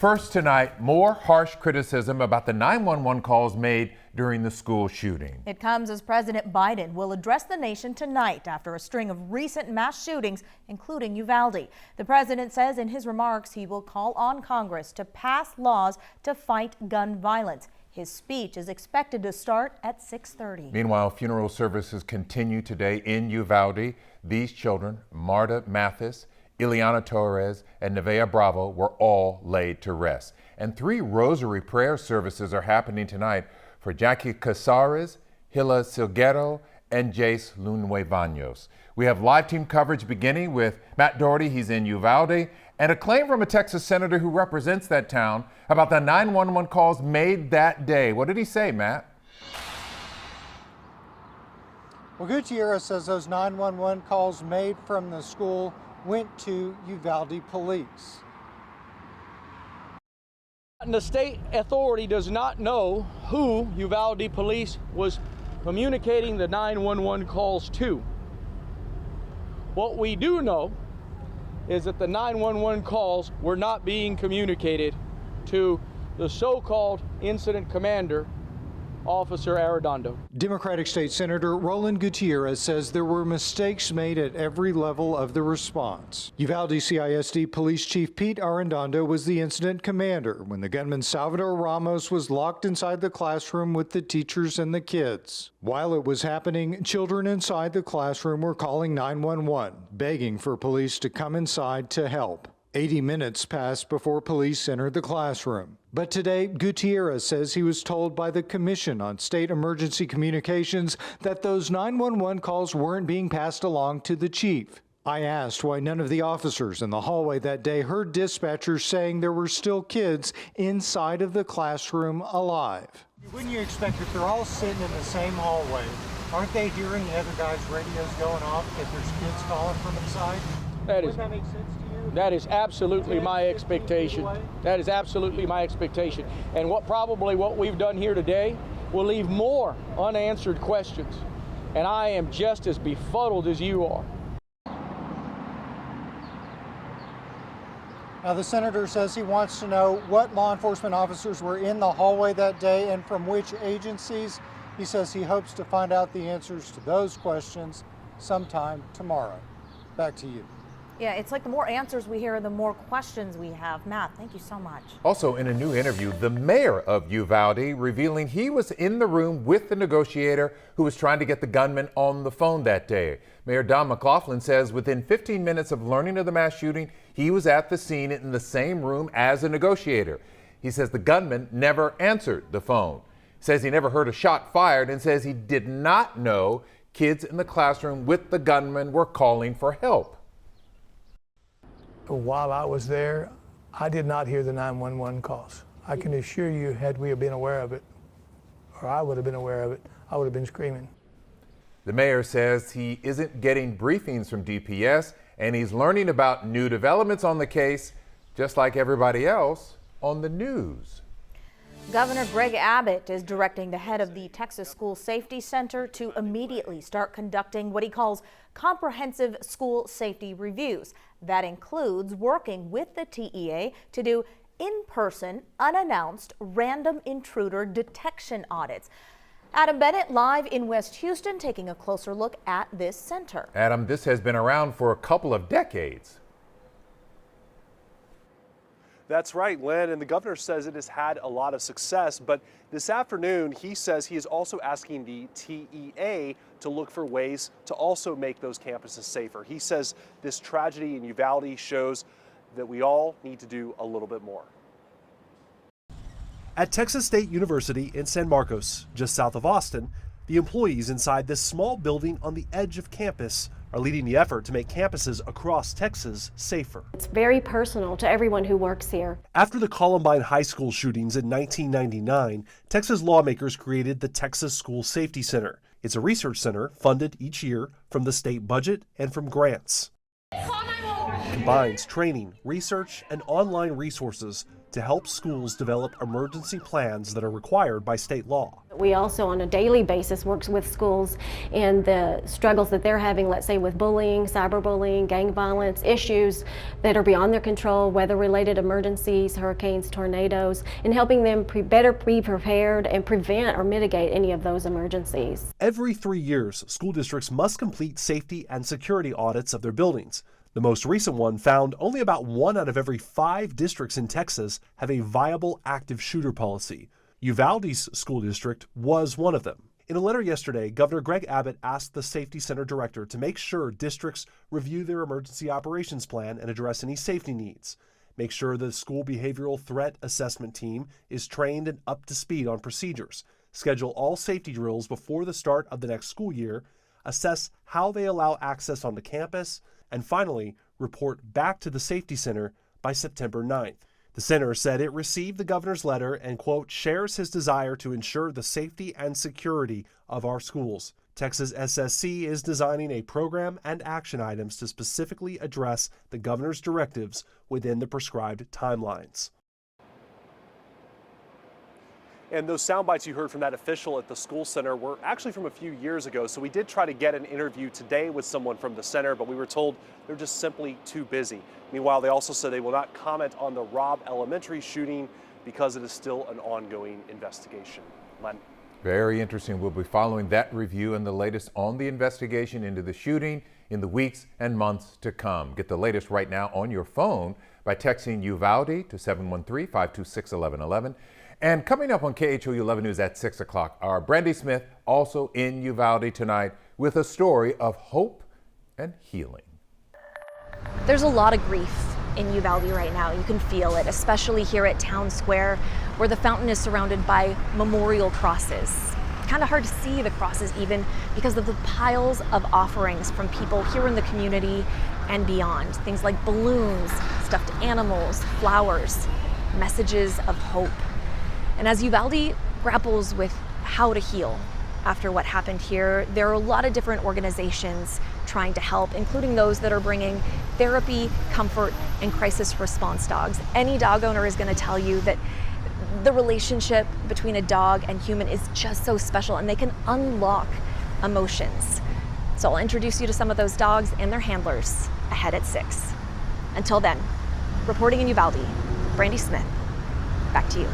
First tonight, more harsh criticism about the 911 calls made during the school shooting. It comes as President Biden will address the nation tonight after a string of recent mass shootings, including Uvalde. The president says in his remarks he will call on Congress to pass laws to fight gun violence. His speech is expected to start at 6:30. Meanwhile, funeral services continue today in Uvalde. These children, Marta Mathis, Ileana Torres, and Nevaeh Bravo, were all laid to rest. And 3 rosary prayer services are happening tonight for Jackie Casares, Hila Silguero, and Jace Lunuevanos. We have live team coverage beginning with Matt Doherty, he's in Uvalde, and a claim from a Texas senator who represents that town about the 911 calls made that day. What did he say, Matt? Well, Gutierrez says those 911 calls made from the school went to Uvalde police. The state authority does not know who Uvalde police was communicating the 911 calls to. What we do know is that the 911 calls were not being communicated to the so-called incident commander, Officer Arredondo. Democratic State Senator Roland Gutierrez says there were mistakes made at every level of the response. Uvalde CISD Police Chief Pete Arredondo was the incident commander when the gunman Salvador Ramos was locked inside the classroom with the teachers and the kids. While it was happening, children inside the classroom were calling 911, begging for police to come inside to help. 80 minutes passed before police entered the classroom. But today, Gutierrez says he was told by the Commission on State Emergency Communications that those 911 calls weren't being passed along to the chief. I asked why none of the officers in the hallway that day heard dispatchers saying there were still kids inside of the classroom alive. Wouldn't you expect if they're all sitting in the same hallway, aren't they hearing the other guys' radios going off if there's kids calling from inside? Wouldn't that make sense to you? That is absolutely my expectation. That is absolutely my expectation. And what we've done here today will leave more unanswered questions. And I am just as befuddled as you are. Now, the senator says he wants to know what law enforcement officers were in the hallway that day and from which agencies. He says he hopes to find out the answers to those questions sometime tomorrow. Back to you. Yeah, it's like the more answers we hear, the more questions we have. Matt, thank you so much. Also, in a new interview, the mayor of Uvalde revealing he was in the room with the negotiator who was trying to get the gunman on the phone that day. Mayor Don McLaughlin says within 15 minutes of learning of the mass shooting, he was at the scene in the same room as the negotiator. He says the gunman never answered the phone, says he never heard a shot fired, and says he did not know kids in the classroom with the gunman were calling for help. While I was there, I did not hear the 911 calls. I can assure you, had we been aware of it, or I would have been aware of it, I would have been screaming. The mayor says he isn't getting briefings from DPS, and he's learning about new developments on the case, just like everybody else on the news. Governor Greg Abbott is directing the head of the Texas School Safety Center to immediately start conducting what he calls comprehensive school safety reviews. That includes working with the TEA to do in-person, unannounced, random intruder detection audits. Adam Bennett live in West Houston taking a closer look at this center. Adam, this has been around for a couple of decades. That's right, Lynn, and the governor says it has had a lot of success, but this afternoon he says he is also asking the TEA to look for ways to also make those campuses safer. He says this tragedy in Uvalde shows that we all need to do a little bit more. At Texas State University in San Marcos, just south of Austin, the employees inside this small building on the edge of campus are leading the effort to make campuses across Texas safer. It's very personal to everyone who works here. After the Columbine High School shootings in 1999, Texas lawmakers created the Texas School Safety Center. It's a research center funded each year from the state budget and from grants. It combines training, research, and online resources to help schools develop emergency plans that are required by state law. We also on a daily basis work with schools in the struggles that they're having, let's say with bullying, cyberbullying, gang violence, issues that are beyond their control, weather-related emergencies, hurricanes, tornadoes, and helping them better be prepared and prevent or mitigate any of those emergencies. Every 3 years, school districts must complete safety and security audits of their buildings. The most recent one found only about 1 out of every 5 districts in Texas have a viable active shooter policy. Uvalde's school district was one of them. In a letter yesterday, Governor Greg Abbott asked the Safety Center director to make sure districts review their emergency operations plan and address any safety needs. Make sure the school behavioral threat assessment team is trained and up to speed on procedures. Schedule all safety drills before the start of the next school year. Assess how they allow access onto campus. And finally, report back to the Safety Center by September 9th. The center said it received the governor's letter and, quote, shares his desire to ensure the safety and security of our schools. Texas SSC is designing a program and action items to specifically address the governor's directives within the prescribed timelines. And those sound bites you heard from that official at the school center were actually from a few years ago. So we did try to get an interview today with someone from the center, but we were told they're just simply too busy. Meanwhile, they also said they will not comment on the Robb Elementary shooting because it is still an ongoing investigation. Len. Very interesting. We'll be following that review and the latest on the investigation into the shooting in the weeks and months to come. Get the latest right now on your phone by texting Uvalde to 713-526-1111. And coming up on KHOU 11 News at 6 o'clock, our Brandy Smith also in Uvalde tonight with a story of hope and healing. There's a lot of grief in Uvalde right now. You can feel it, especially here at Town Square, where the fountain is surrounded by memorial crosses. Kind of hard to see the crosses even because of the piles of offerings from people here in the community and beyond. Things like balloons, stuffed animals, flowers, messages of hope. And as Uvalde grapples with how to heal after what happened here, there are a lot of different organizations trying to help, including those that are bringing therapy, comfort, and crisis response dogs. Any dog owner is going to tell you that the relationship between a dog and human is just so special, and they can unlock emotions. So I'll introduce you to some of those dogs and their handlers ahead at 6. Until then, reporting in Uvalde, Brandy Smith, back to you.